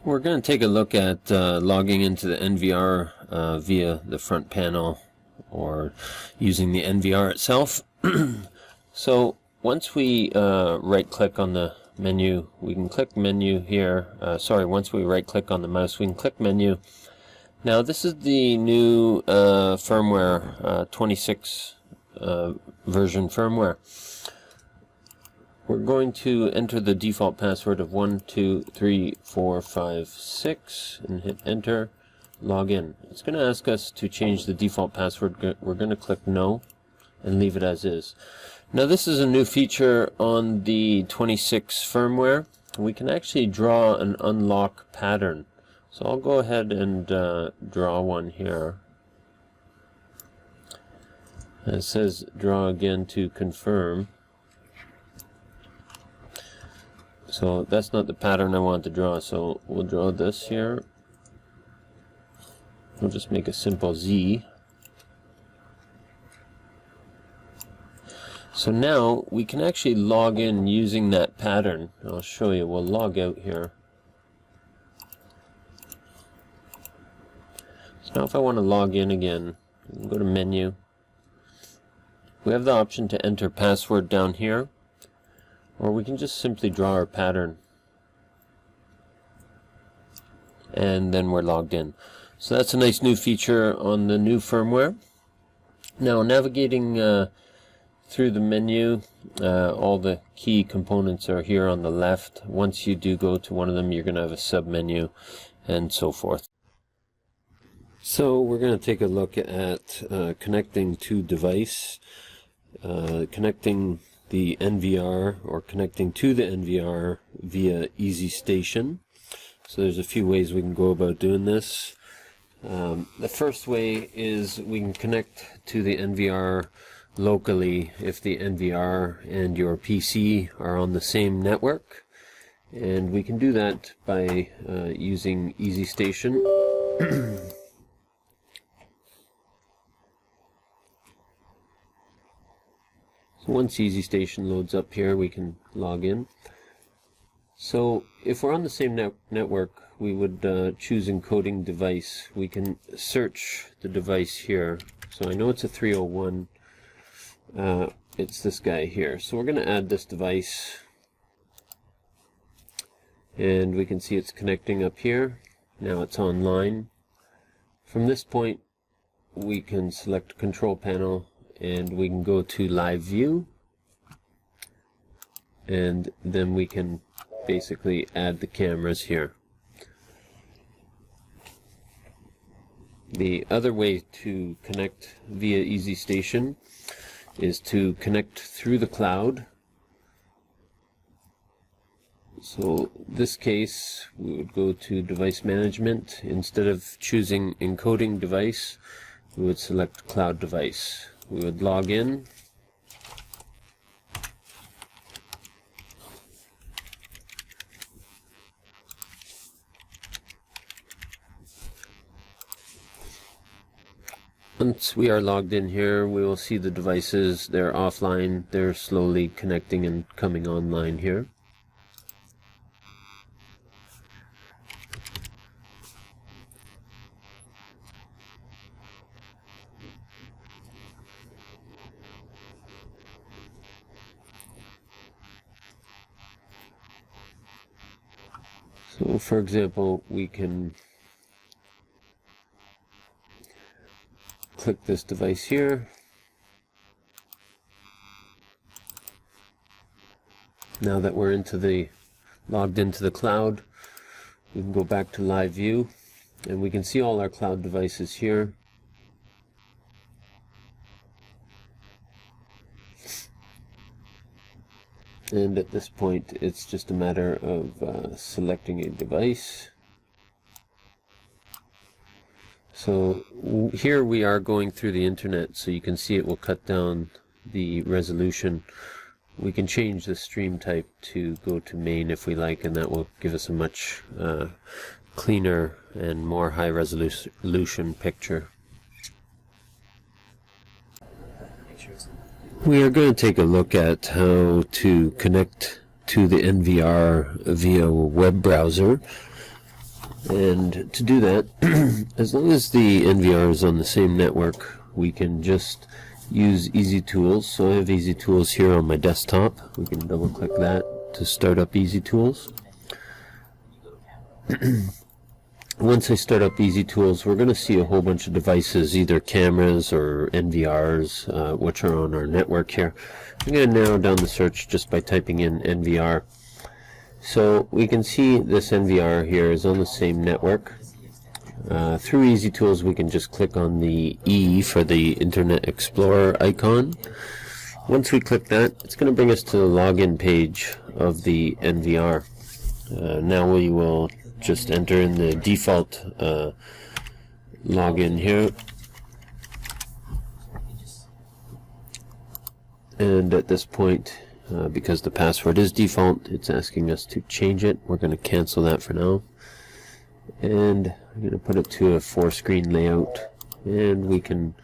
We're going to take a look at logging into the NVR via the front panel or using the NVR itself. So once we right click on the menu, we can click menu here. Once we right click on the mouse, we can click menu. Now this is the new firmware, 26 version firmware. We're going to enter the default password of 123456 and hit enter, log in. It's going to ask us to change the default password. We're going to click no and leave it as is. Now this is a new feature on the 26 firmware. We can actually draw an unlock pattern. So I'll go ahead and draw one here. It says draw again to confirm. So that's not the pattern I want to draw, so we'll draw this here. We'll just make a simple Z. So now we can actually log in using that pattern. I'll show you. We'll log out here. So now if I want to log in again, go to menu. We have the option to enter password down here, or we can just simply draw our pattern and then we're logged in. So that's a nice new feature on the new firmware. Now navigating through the menu, all the key components are here on the left. Once you do go to one of them, you're going to have a sub-menu and so forth. So we're going to take a look at connecting to device, connecting the NVR or connecting to the NVR via EzStation. So there's a few ways we can go about doing this. The first way is we can connect to the NVR locally if the NVR and your PC are on the same network, and we can do that by using EzStation. So once EzStation loads up here, we can log in. So if we're on the same network, we would choose encoding device. We can search the device here. So I know it's a 301. It's this guy here. So we're going to add this device. And we can see it's connecting up here. Now it's online. From this point, we can select control panel, and we can go to live view, and then we can basically add the cameras here. The other way to connect via EzStation is to connect through the cloud. So in this case, we would go to device management. Instead of choosing encoding device, we would select cloud device. We would log in. Once we are logged in here, we will see the devices. They're offline. They're slowly connecting and coming online here. So for example, we can click this device here. Now that we're logged into the cloud, we can go back to live view, and we can see all our cloud devices here. And at this point, it's just a matter of selecting a device. So here we are going through the internet, so you can see it will cut down the resolution. We can change the stream type to go to main if we like, and that will give us a much cleaner and more high resolution picture. We are going to take a look at how to connect to the NVR via a web browser. And to do that, as long as the NVR is on the same network, we can just use EzTools. So I have EzTools here on my desktop. We can double click that to start up EzTools. Once I start up EzTools, we're going to see a whole bunch of devices, either cameras or NVRs, which are on our network here. I'm going to narrow down the search just by typing in NVR. So we can see this NVR here is on the same network. Through EzTools, we can just click on the E for the Internet Explorer icon. Once we click that, it's going to bring us to the login page of the NVR. Now we will just enter in the default login here. And at this point, because the password is default, it's asking us to change it. We're going to cancel that for now. And I'm going to put it to a 4-screen layout, and we can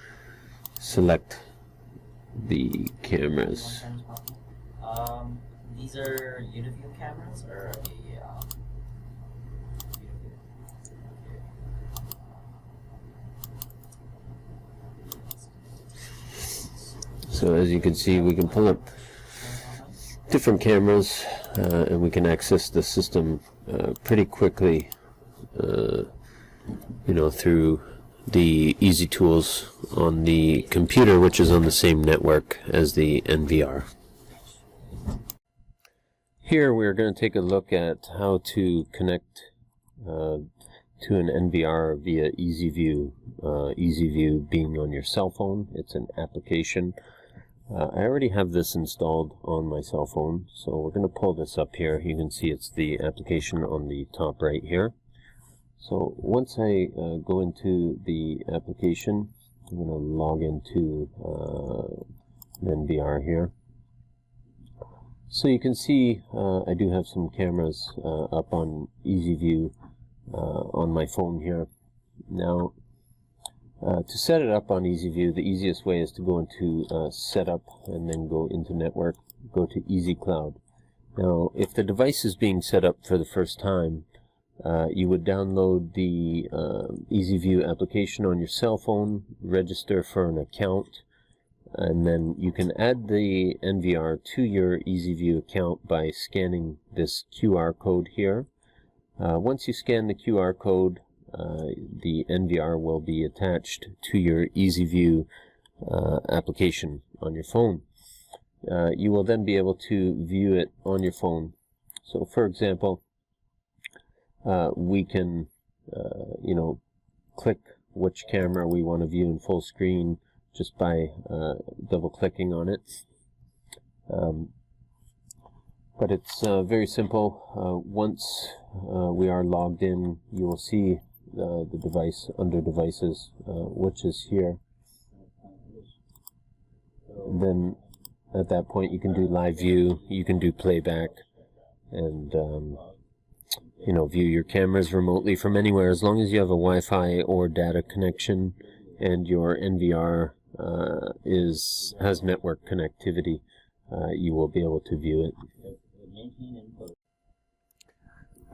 select the cameras. These are Uniview cameras, or So as you can see, we can pull up different cameras, and we can access the system pretty quickly, through the EzTools on the computer, which is on the same network as the NVR. Here we're going to take a look at how to connect to an NVR via EzView. EzView being on your cell phone. It's an application. I already have this installed on my cell phone, so we're going to pull this up here. You can see it's the application on the top right here. So once I go into the application, I'm going to log into an NVR here. So you can see I do have some cameras up on EzView on my phone here. Now, to set it up on EzView, the easiest way is to go into Setup and then go into Network, go to EasyCloud. Now, if the device is being set up for the first time, you would download the EzView application on your cell phone, register for an account, and then you can add the NVR to your EzView account by scanning this QR code here. Once you scan the QR code, the NVR will be attached to your EzView application on your phone. You will then be able to view it on your phone. So for example, we can click which camera we want to view in full screen just by double clicking on it. But it's very simple. Once we are logged in, you will see the device under devices, which is here. Then at that point you can do live view, you can do playback, and view your cameras remotely from anywhere. As long as you have a Wi-Fi or data connection and your NVR has network connectivity, you will be able to view it.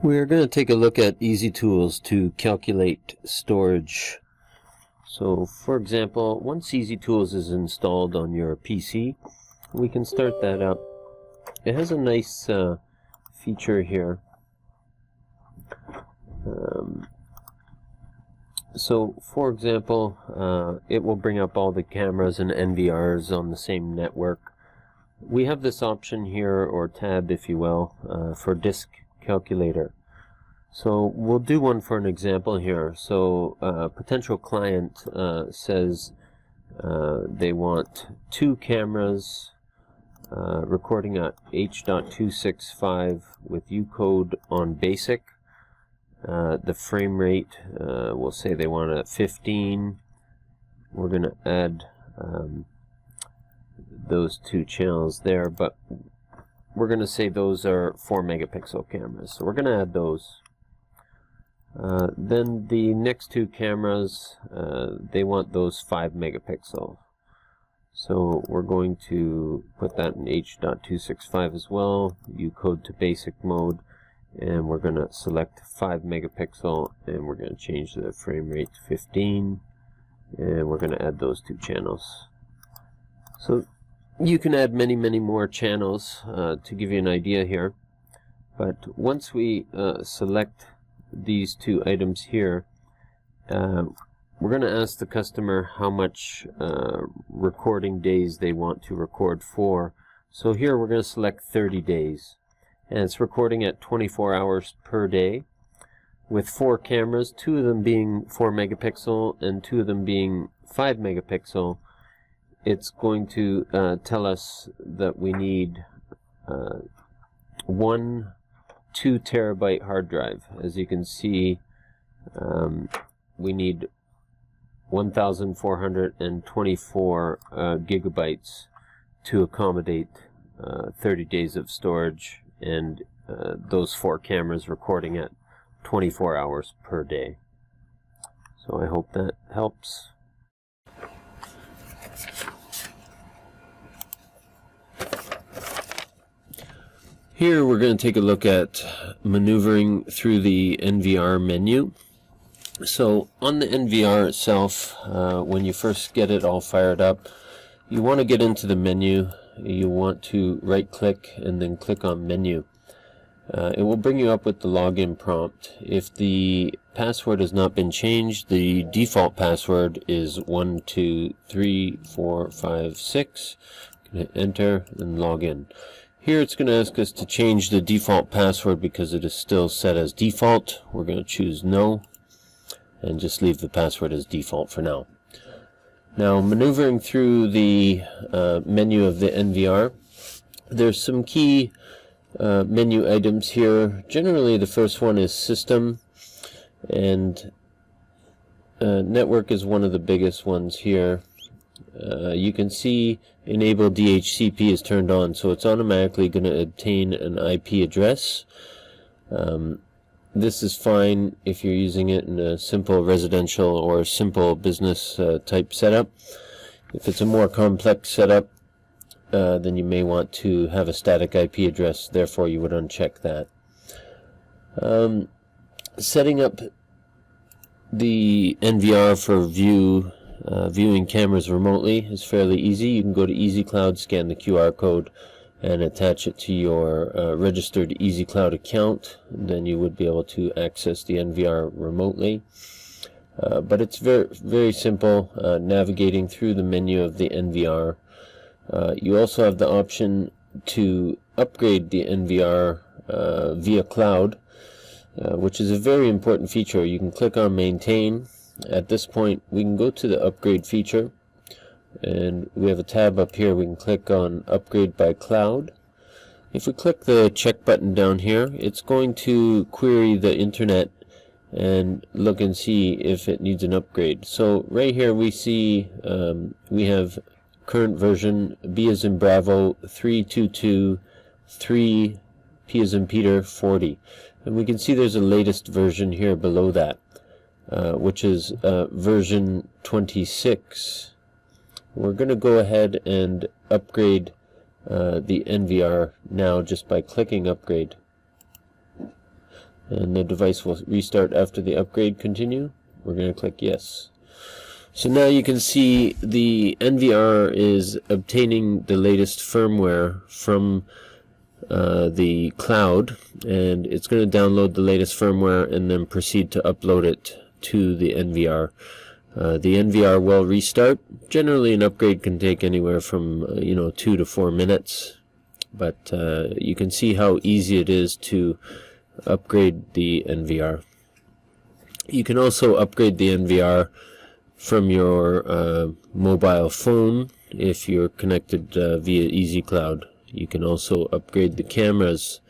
We're going to take a look at EzTools to calculate storage. So for example, once EzTools is installed on your PC, we can start that up. It has a nice feature here. So for example, it will bring up all the cameras and NVRs on the same network. We have this option here, or tab if you will, for disk calculator. So we'll do one for an example here. So a potential client says they want 2 cameras recording at H.265 with Ucode on basic. The frame rate, we'll say they want it at 15. We're going to add those 2 channels there, but we're going to say those are 4 megapixel cameras. So we're going to add those. Then the next 2 cameras, they want those 5 megapixel. So we're going to put that in H.265 as well, Ucode to basic mode, and we're going to select 5 megapixel, and we're going to change the frame rate to 15, and we're going to add those 2 channels. So you can add many more channels to give you an idea here, but once we select these 2 items here, we're going to ask the customer how much recording days they want to record for. So here we're going to select 30 days. And it's recording at 24 hours per day with 4 cameras, 2 of them being 4 megapixel and 2 of them being 5 megapixel. It's going to tell us that we need 1 2 terabyte hard drive. As you can see, we need 1,424 gigabytes to accommodate 30 days of storage, and those 4 cameras recording at 24 hours per day. So I hope that helps. Here we're going to take a look at maneuvering through the NVR menu. So on the NVR itself, when you first get it all fired up, you want to get into the menu. You want to right click and then click on menu. It will bring you up with the login prompt. If the password has not been changed, the default password is 123456. Hit enter and log in. Here it's going to ask us to change the default password because it is still set as default. We're going to choose no and just leave the password as default for now. Now, maneuvering through the menu of the NVR, there's some key menu items here. Generally, the first one is System, and Network is one of the biggest ones here. You can see Enable DHCP is turned on, so it's automatically going to obtain an IP address. This is fine if you're using it in a simple residential or simple business type setup. If it's a more complex setup, then you may want to have a static IP address, therefore you would uncheck that. Setting up the NVR for viewing cameras remotely is fairly easy. You can go to EasyCloud, scan the QR code, and attach it to your registered EasyCloud account. Then you would be able to access the NVR remotely. But it's very simple navigating through the menu of the NVR. You also have the option to upgrade the NVR via cloud, which is a very important feature. You can click on Maintain. At this point, we can go to the Upgrade feature, and we have a tab up here. We can click on Upgrade by Cloud. If we click the check button down here, it's going to query the internet and look and see if it needs an upgrade. So right here we see we have current version B as in Bravo 322.3 P as in Peter 40, and we can see there's a latest version here below that, which is version 26. We're going to go ahead and upgrade the NVR now just by clicking Upgrade, and the device will restart after the upgrade. Continue. We're going to click Yes. So now you can see the NVR is obtaining the latest firmware from the cloud, and it's going to download the latest firmware and then proceed to upload it to the NVR. The NVR will restart. Generally, an upgrade can take anywhere from 2 to 4 minutes, but you can see how easy it is to upgrade the NVR. You can also upgrade the NVR from your mobile phone if you're connected via EasyCloud. You can also upgrade the cameras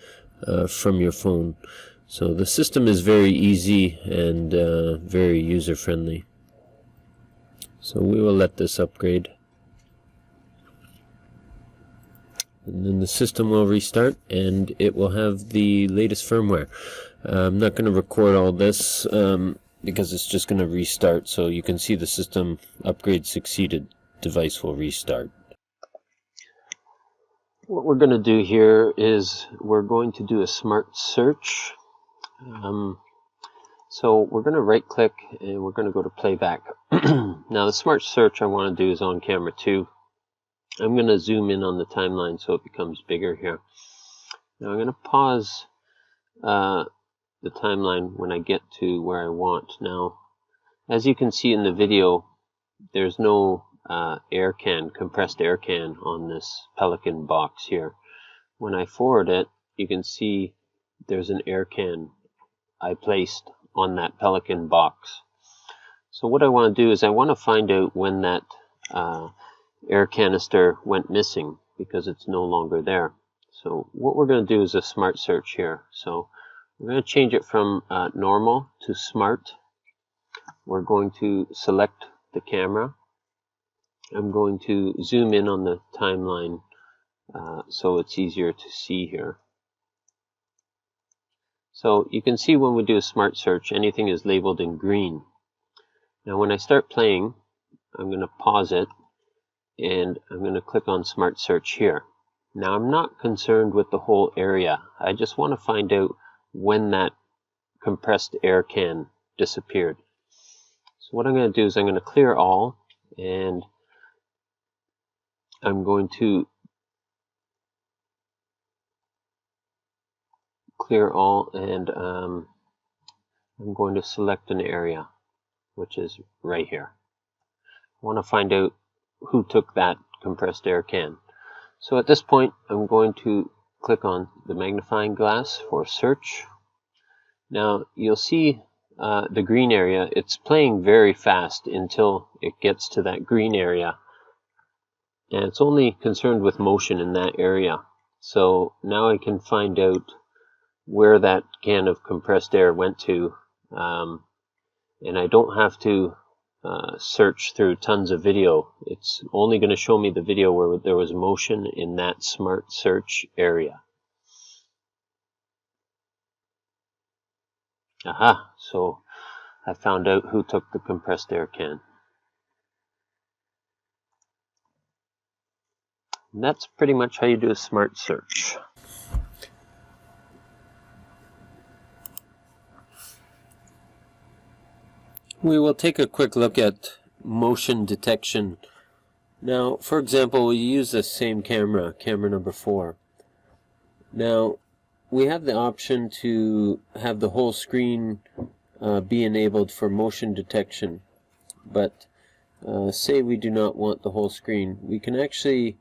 from your phone. So the system is very easy and very user-friendly. So we will let this upgrade. And then the system will restart and it will have the latest firmware. I'm not going to record all this because it's just going to restart, so you can see the system upgrade succeeded. Device will restart. what we're going to do here is we're going to do a smart search. So we're going to right click and we're going to go to playback. Now the smart search I want to do is on camera 2. I'm going to zoom in on the timeline so it becomes bigger here. Now I'm going to pause the timeline when I get to where I want. Now, as you can see in the video, there's no compressed air can on this Pelican box here. When I forward it, you can see there's an air can I placed on that Pelican box. So what I want to do is I want to find out when that air canister went missing, because it's no longer there. So what we're going to do is a smart search here. So we're going to change it from normal to smart. We're going to select the camera. I'm going to zoom in on the timeline so it's easier to see here. So you can see when we do a smart search, anything is labeled in green. Now when I start playing, I'm going to pause it and I'm going to click on smart search here. Now I'm not concerned with the whole area. I just want to find out when that compressed air can disappeared. So what I'm going to do is I'm going to clear all, and I'm going to clear all, and I'm going to select an area, which is right here. I want to find out who took that compressed air can. So at this point, I'm going to click on the magnifying glass for search. Now you'll see the green area. It's playing very fast until it gets to that green area, and it's only concerned with motion in that area. So now I can find out where that can of compressed air went to, and I don't have to search through tons of video. It's only going to show me the video where there was motion in that smart search area. Aha, so I found out who took the compressed air can. And that's pretty much how you do a smart search. We will take a quick look at motion detection. Now, for example, we use the same camera number 4. Now, we have the option to have the whole screen be enabled for motion detection, but say we do not want the whole screen. We can actually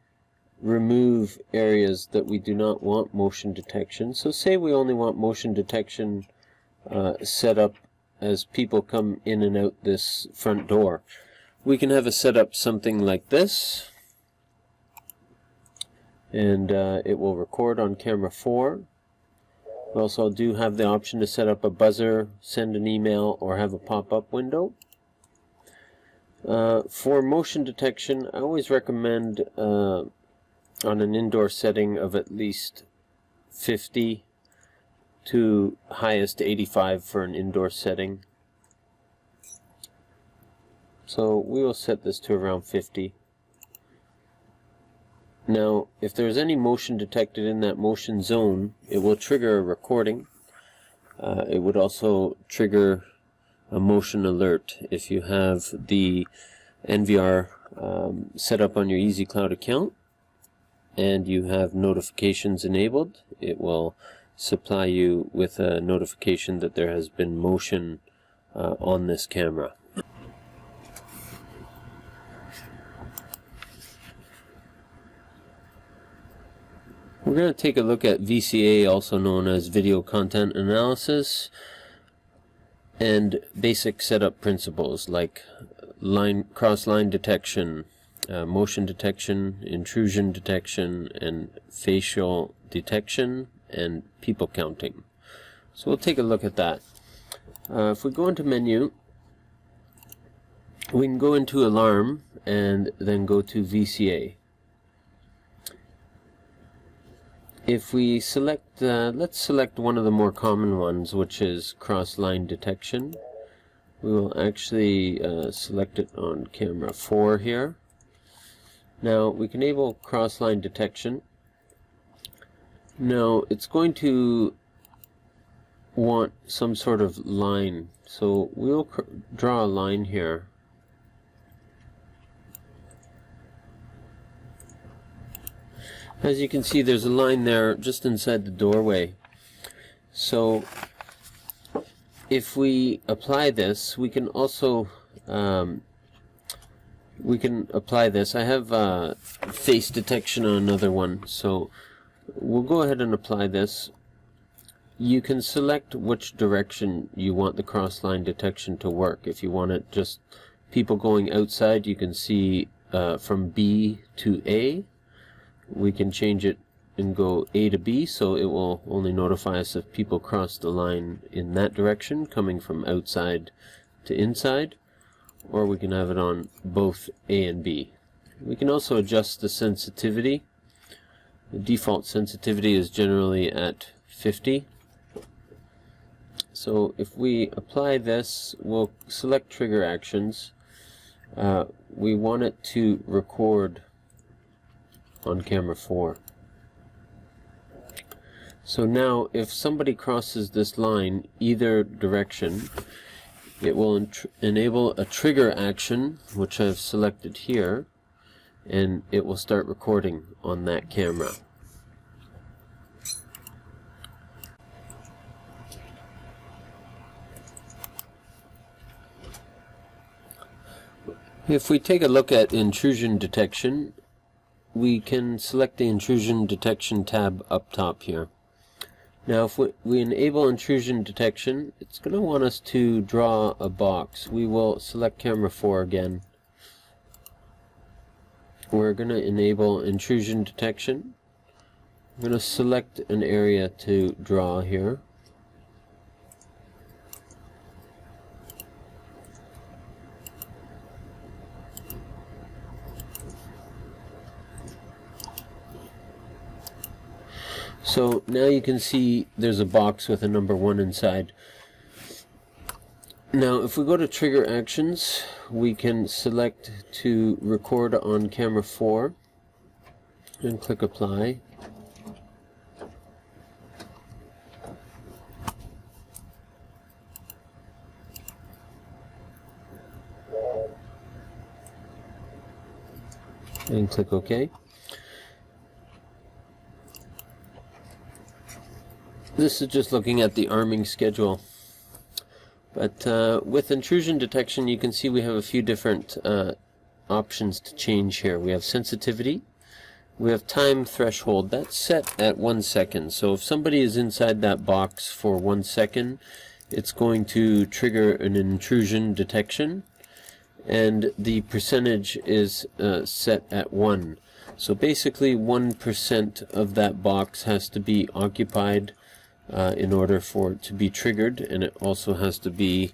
remove areas that we do not want motion detection. So say we only want motion detection set up as people come in and out this front door. We can have it set up something like this, and it will record on camera 4. We also do have the option to set up a buzzer, send an email, or have a pop-up window. For motion detection, I always recommend on an indoor setting of at least 50 to highest 85 for an indoor setting. So we will set this to around 50. Now, if there's any motion detected in that motion zone, it will trigger a recording. It would also trigger a motion alert. If you have the NVR set up on your EasyCloud account and you have notifications enabled, it will supply you with a notification that there has been motion on this camera. We're going to take a look at VCA, also known as Video Content Analysis, and basic setup principles like cross-line detection, motion detection, intrusion detection, and facial detection, and people counting. So we'll take a look at that. If we go into menu, we can go into alarm and then go to VCA. If we select, let's select one of the more common ones, which is cross-line detection. We will actually select it on camera 4 here. Now we can enable cross-line detection, Now it's going to want some sort of line, so we'll draw a line here. As you can see, there's a line there just inside the doorway. So if we apply this, we can also apply this. I have face detection on another one, so we'll go ahead and apply this. You can select which direction you want the cross-line detection to work. If you want it just people going outside, you can see from B to A. We can change it and go A to B, so it will only notify us if people cross the line in that direction, coming from outside to inside. Or we can have it on both A and B. We can also adjust the sensitivity. The default sensitivity is generally at 50. So if we apply this, we'll select trigger actions. We want it to record on camera 4. So now if somebody crosses this line either direction, it will enable a trigger action, which I've selected here, and it will start recording on that camera. If we take a look at intrusion detection, we can select the intrusion detection tab up top here. Now if we enable intrusion detection, it's going to want us to draw a box. We will select camera 4 again. We're going to enable intrusion detection. I'm going to select an area to draw here. So now you can see there's a box with a number 1 inside. Now if we go to trigger actions, we can select to record on camera 4 and click apply. And click OK. This is just looking at the arming schedule. But with intrusion detection, you can see we have a few different options to change here. We have sensitivity. We have time threshold. That's set at 1 second. So if somebody is inside that box for 1 second, it's going to trigger an intrusion detection. And the percentage is set at 1. So basically 1% of that box has to be occupied in order for it to be triggered, and it also has to be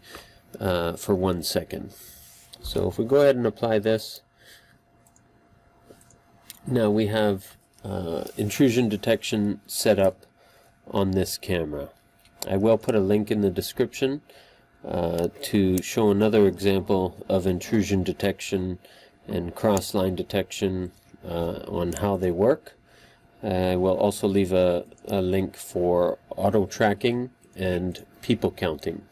for 1 second. So if we go ahead and apply this, now we have intrusion detection set up on this camera. I will put a link in the description to show another example of intrusion detection and cross-line detection on how they work. I will also leave a link for auto tracking and people counting.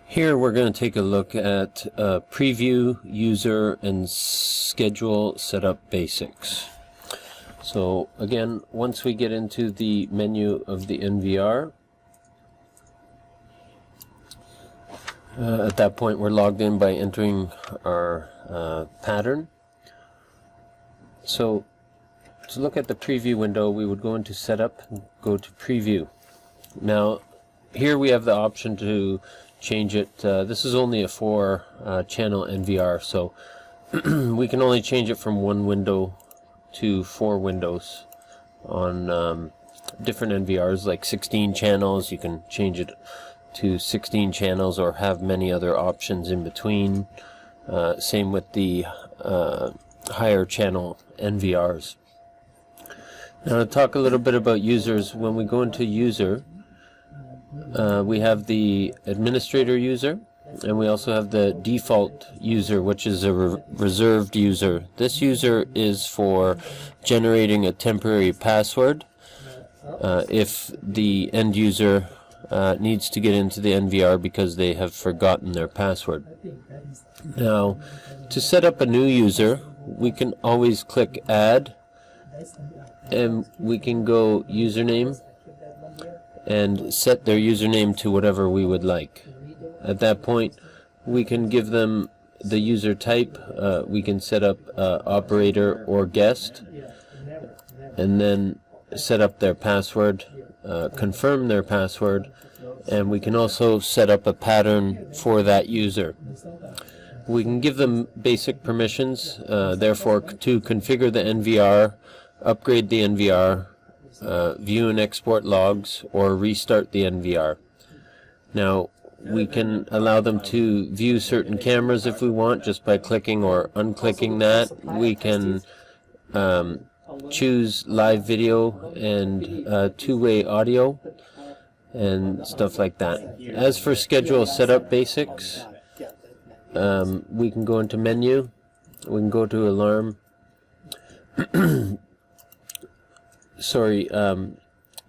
Here we're going to take a look at preview, user, and schedule setup basics. So again, once we get into the menu of the NVR, at that point we're logged in by entering our pattern. So to look at the preview window, we would go into setup and go to preview. Now here we have the option to change it. This is only a 4 channel NVR, so we can only change it from 1 window to 4 windows on different NVRs, like 16 channels. You can change it to 16 channels or have many other options in between. Same with the higher channel NVRs. Now to talk a little bit about users, when we go into user, we have the administrator user, and we also have the default user, which is a reserved user. This user is for generating a temporary password if the end user needs to get into the NVR because they have forgotten their password. Now, to set up a new user, we can always click Add, and we can go Username and set their username to whatever we would like. At that point, we can give them the user type. We can set up operator or guest, and then set up their password, confirm their password, and we can also set up a pattern for that user. We can give them basic permissions, therefore to configure the NVR, upgrade the NVR, view and export logs, or restart the NVR. Now, we can allow them to view certain cameras if we want, just by clicking or unclicking that. We can choose live video and two-way audio and stuff like that. As for schedule setup basics, we can go into menu, we can go to alarm. Sorry,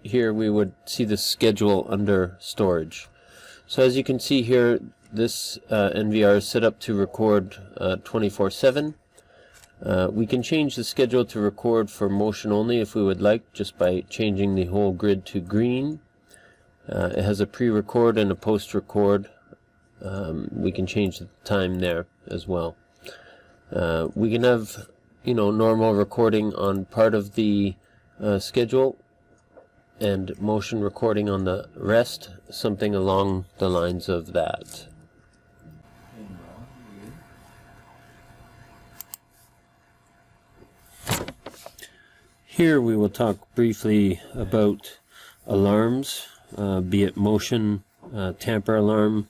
here we would see the schedule under storage. So as you can see here, this NVR is set up to record 24/7. We can change the schedule to record for motion only if we would like, just by changing the whole grid to green. It has a pre-record and a post-record. We can change the time there as well. We can have, normal recording on part of the schedule and motion recording on the rest, something along the lines of that. Here we will talk briefly about alarms, be it motion, tamper alarm,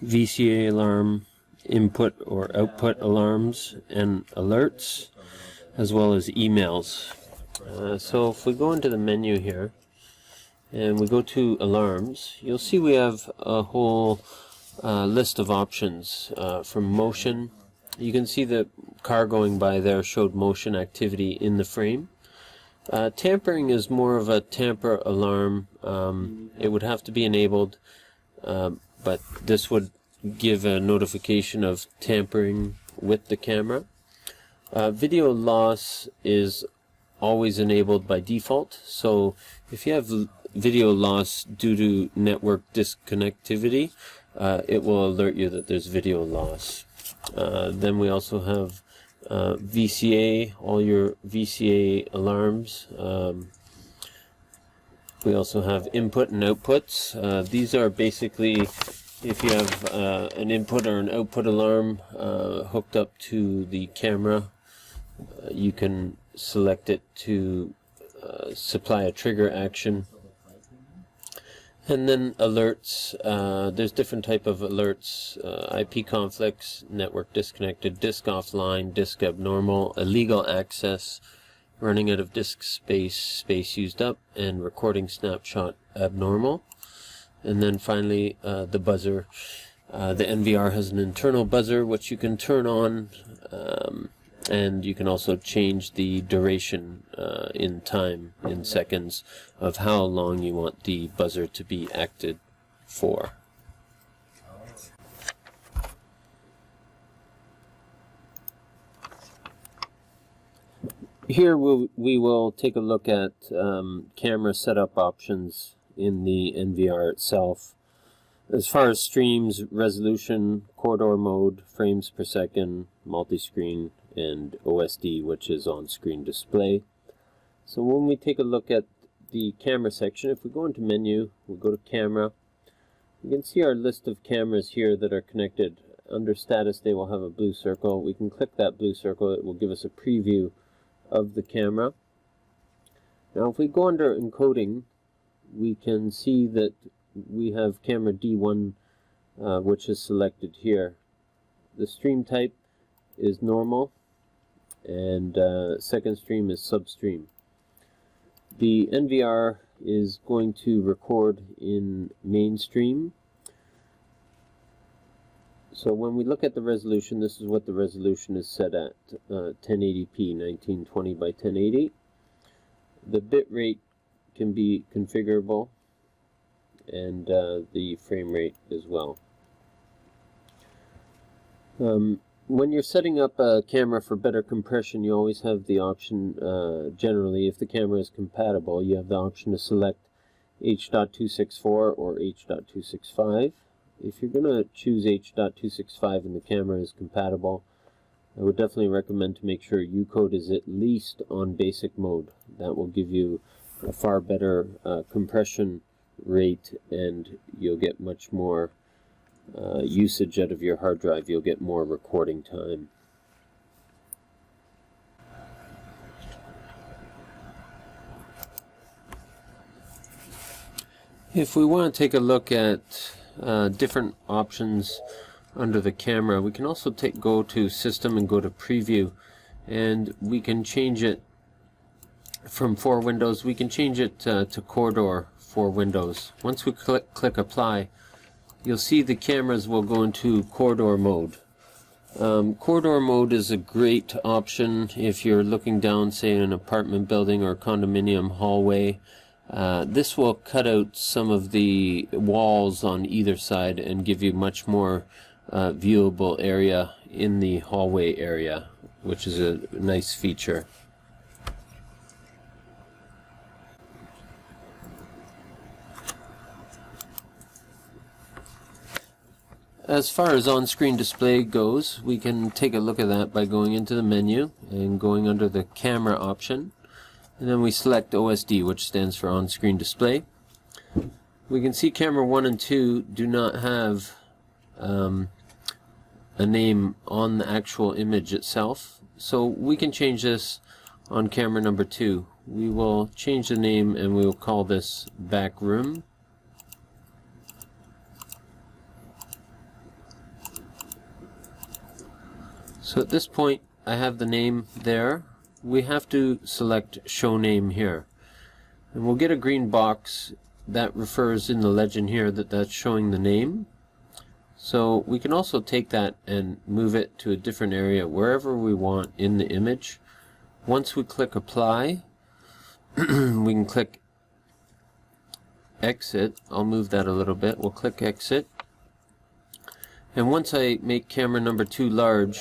VCA alarm, input or output alarms, and alerts, as well as emails. So if we go into the menu here, and we go to alarms, you'll see we have a whole list of options. From motion, you can see the car going by there showed motion activity in the frame. Tampering is more of a tamper alarm. It would have to be enabled, but this would give a notification of tampering with the camera. Video loss is always enabled by default, so if you have video loss due to network disconnectivity, it will alert you that there's video loss. Then we also have VCA, all your VCA alarms. We also have input and outputs. These are basically if you have an input or an output alarm hooked up to the camera, you can select it to supply a trigger action. And then alerts, there's different type of alerts, IP conflicts, network disconnected, disk offline, disk abnormal, illegal access, running out of disk space, space used up, and recording snapshot abnormal. And then finally the buzzer. The NVR has an internal buzzer which you can turn on, and you can also change the duration in time, in seconds, of how long you want the buzzer to be acted for. Here we will take a look at camera setup options in the NVR itself. As far as streams, resolution, corridor mode, frames per second, multi-screen, and OSD, which is on-screen display. So when we take a look at the camera section, if we go into menu, we'll go to camera, you can see our list of cameras here that are connected. Under status, they will have a blue circle. We can click that blue circle. It will give us a preview of the camera. Now if we go under encoding, we can see that we have camera D1 which is selected here. The stream type is normal, and second stream is substream. The NVR is going to record in mainstream, So when we look at the resolution, this is what the resolution is set at, 1080p, 1920 by 1080. The bit rate can be configurable, and the frame rate as well. When you're setting up a camera for better compression, you always have the option, generally, if the camera is compatible, you have the option to select H.264 or H.265. If you're going to choose H.265 and the camera is compatible, I would definitely recommend to make sure Ucode is at least on basic mode. That will give you a far better compression rate, and you'll get much more usage out of your hard drive. You'll get more recording time. If we want to take a look at different options under the camera, we can also go to System and go to Preview, and we can change it from 4 windows. We can change it to Corridor 4 windows. Once we click Apply, you'll see the cameras will go into Corridor mode. Corridor mode is a great option if you're looking down, say, in an apartment building or a condominium hallway. This will cut out some of the walls on either side and give you much more viewable area in the hallway area, which is a nice feature. As far as on-screen display goes, we can take a look at that by going into the menu and going under the camera option. And then we select OSD, which stands for on-screen display. We can see camera 1 and 2 do not have a name on the actual image itself. So we can change this on camera number 2. We will change the name and we will call this back room. So at this point I have the name there. We have to select Show Name here, and we'll get a green box that refers in the legend here that that's showing the name. So we can also take that and move it to a different area wherever we want in the image. Once we click Apply, we can click Exit. I'll move that a little bit. We'll click Exit, and once I make camera number 2 large,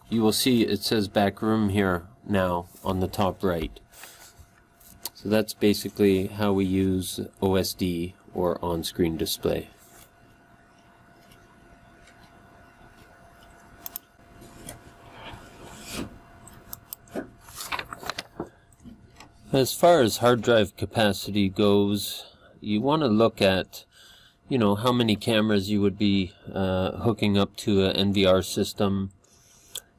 you will see it says back room here now on the top right. So that's basically how we use OSD, or on-screen display. As far as hard drive capacity goes, you want to look at, how many cameras you would be hooking up to an NVR system.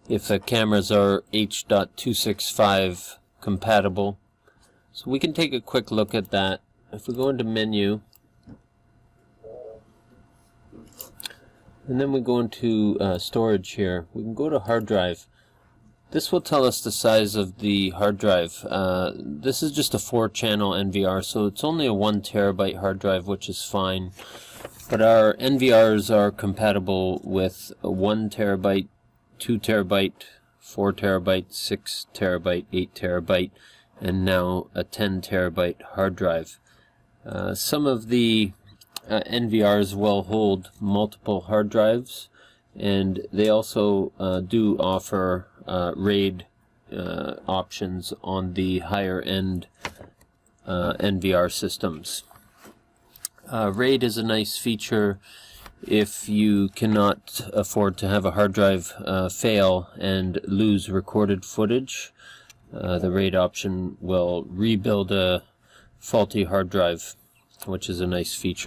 If the cameras are H.265 compatible. So we can take a quick look at that. If we go into Menu, and then we go into Storage here, we can go to Hard Drive. This will tell us the size of the hard drive. This is just a 4-channel NVR, so it's only a 1 terabyte hard drive, which is fine. But our NVRs are compatible with a 1 terabyte, 2 terabyte, 4 terabyte, 6 terabyte, 8 terabyte, and now a 10 terabyte hard drive. Some of the NVRs will hold multiple hard drives, and they also do offer RAID options on the higher end NVR systems. RAID is a nice feature if you cannot afford to have a hard drive fail and lose recorded footage. The RAID option will rebuild a faulty hard drive, which is a nice feature.